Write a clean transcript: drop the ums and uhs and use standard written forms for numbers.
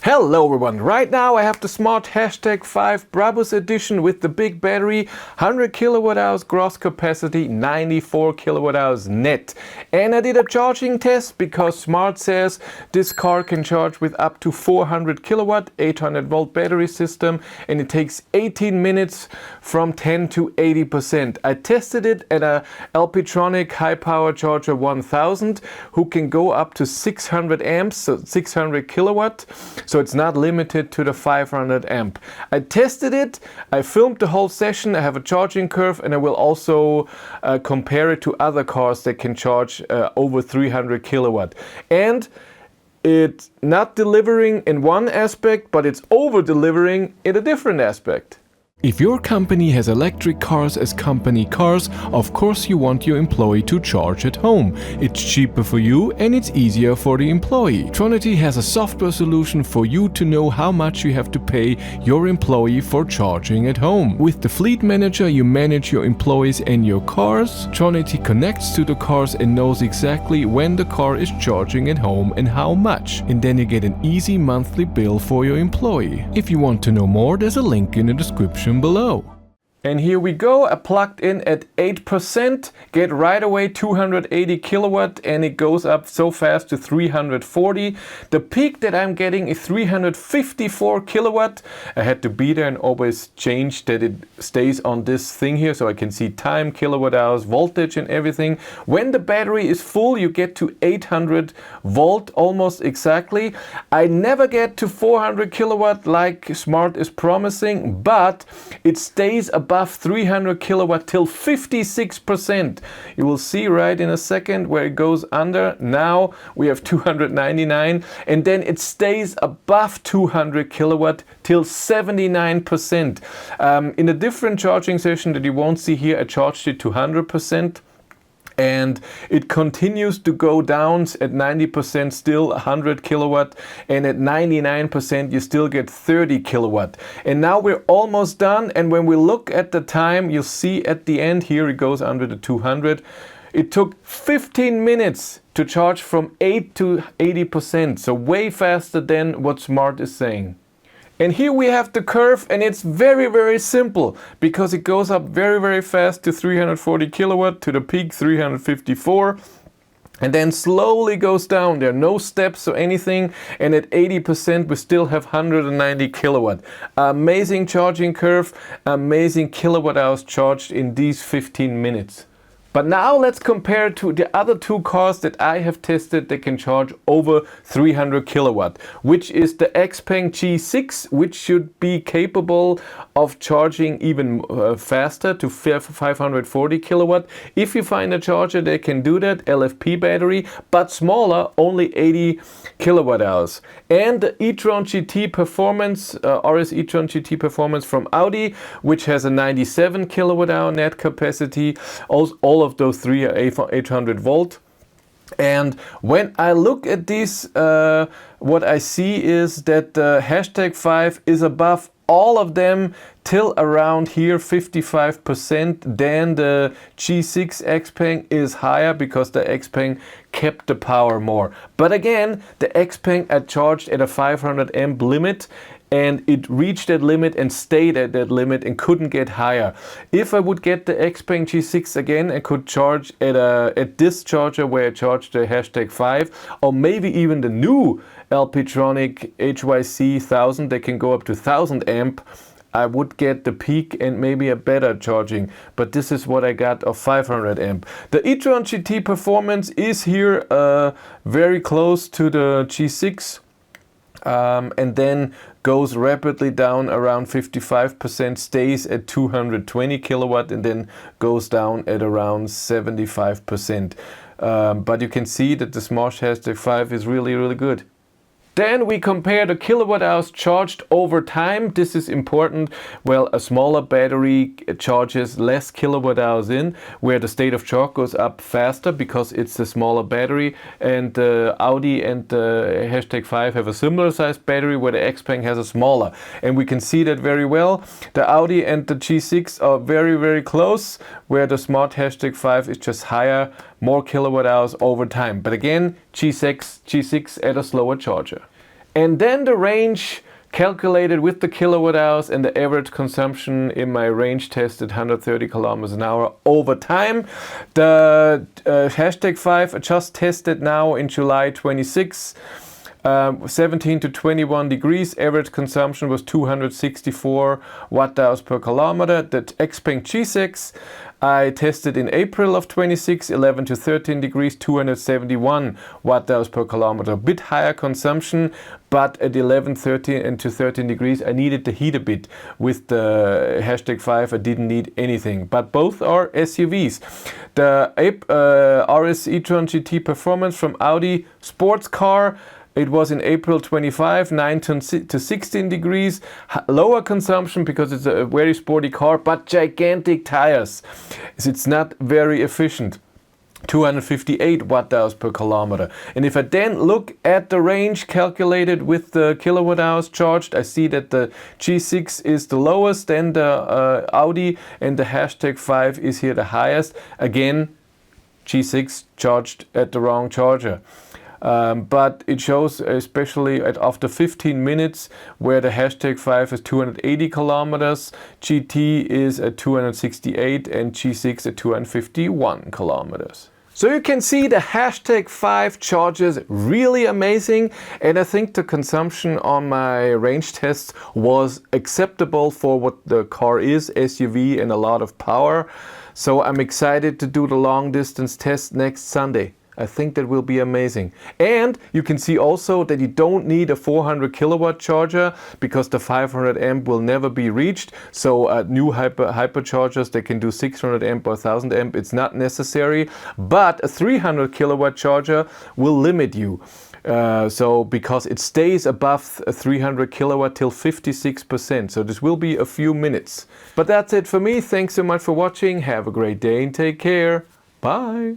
Hello everyone, right now I have the Smart #5 Brabus edition with the big battery, 100 kWh gross capacity, 94 kWh net. And I did a charging test because Smart says this car can charge with up to 400 kilowatt, 800 volt battery system, and it takes 18 minutes from 10 to 80%. I tested it at a Ecoflow high power charger 1000 who can go up to 600 amps, so 600 kilowatt. So it's not limited to the 500 amp. I tested it, I filmed the whole session, I have a charging curve, and I will also compare it to other cars that can charge over 300 kilowatt. And it's not delivering in one aspect, but it's over delivering in a different aspect. If your company has electric cars as company cars, of course you want your employee to charge at home. It's cheaper for you and it's easier for the employee. Tronity has a software solution for you to know how much you have to pay your employee for charging at home. With the Fleet Manager you manage your employees and your cars. Tronity connects to the cars and knows exactly when the car is charging at home and how much. And then you get an easy monthly bill for your employee. If you want to know more, there's a link in the description below. And here we go, I plugged in at 8%, get right away 280 kilowatt, and it goes up so fast to 340. The peak that I'm getting is 354 kilowatt. I had to be there and always change that it stays on this thing here so I can see time, kilowatt hours, voltage and everything. When the battery is full, you get to 800 volt almost exactly. I never get to 400 kilowatt like Smart is promising, but it stays above 300 kilowatt till 56%. You will see right in a second where it goes under. Now we have 299 and then it stays above 200 kilowatt till 79%. In a different charging session that you won't see here, I charged it to 100%. And it continues to go down at 90%, still 100 kilowatt, and at 99% you still get 30 kilowatt. And now we're almost done, and when we look at the time, you'll see at the end here it goes under the 200. It took 15 minutes to charge from 8 to 80%, so way faster than what Smart is saying. And here we have the curve, and it's very simple because it goes up very fast to 340 kilowatt to the peak 354 and then slowly goes down. There are no steps or anything, and at 80% we still have 190 kilowatt. Amazing charging curve, amazing kilowatt hours charged in these 15 minutes. But now let's compare to the other two cars that I have tested that can charge over 300 kilowatt, which is the Xpeng G6, which should be capable of charging even faster to 540 kilowatt. If you find a charger that can do that, LFP battery, but smaller, only 80 kilowatt hours. And the e-tron GT Performance, RS e-tron GT Performance from Audi, which has a 97 kilowatt hour net capacity. All of those three are 800 volt. And when I look at these, what I see is that the #5 is above all of them till around here 55%. Then the G6 Xpeng is higher because the Xpeng kept the power more. But again, the Xpeng I charged at a 500 amp limit, and it reached that limit and stayed at that limit and couldn't get higher. If I would get the Xpeng G6 again, I could charge at this charger where I charged the #5, or maybe even the new Alpitronic HYC 1000 that can go up to 1000 amp. I would get the peak and maybe a better charging, but this is what I got of 500 amp. The e-tron GT Performance is here very close to the G6. And then goes rapidly down around 55%, stays at 220 kilowatt, and then goes down at around 75%. But you can see that the Smart #5 is really good. Then we compare the kilowatt hours charged over time. This is important. Well, a smaller battery charges less kilowatt hours in, where the state of charge goes up faster because it's a smaller battery. And the Audi and the #5 have a similar sized battery, where the Xpeng has a smaller. And we can see that very well. The Audi and the G6 are very close, where the Smart #5 is just higher, more kilowatt hours over time. But again, G6 at a slower charger. And then the range calculated with the kilowatt hours and the average consumption in my range test at 130 kilometers an hour over time. The hashtag 5 I just tested now in July 26. 17 to 21 degrees, average consumption was 264 watt-hours per kilometer. The Xpeng G6 I tested in April of 26, 11 to 13 degrees, 271 watt-hours per kilometer. A bit higher consumption, but at 11, 13 and to 13 degrees I needed to heat a bit. With the hashtag 5 I didn't need anything, but both are SUVs. The RS e-tron GT Performance from Audi sports car, it was in April 25, 9 to 16 degrees, lower consumption because it's a very sporty car, but gigantic tires. It's not very efficient. 258 watt-hours per kilometer. And if I then look at the range calculated with the kilowatt hours charged, I see that the G6 is the lowest and the Audi, and the hashtag 5 is here the highest. Again, G6 charged at the wrong charger. But it shows, especially after 15 minutes, where the hashtag 5 is 280 kilometers, GT is at 268 and G6 at 251 kilometers. So you can see the hashtag 5 charges really amazing, and I think the consumption on my range tests was acceptable for what the car is, SUV and a lot of power. So I'm excited to do the long distance test next Sunday. I think that will be amazing. And you can see also that you don't need a 400 kilowatt charger because the 500 amp will never be reached. So new hyperchargers, they can do 600 amp or 1000 amp. It's not necessary, but a 300 kilowatt charger will limit you. So because it stays above 300 kilowatt till 56%. So this will be a few minutes. But that's it for me. Thanks so much for watching. Have a great day and take care. Bye.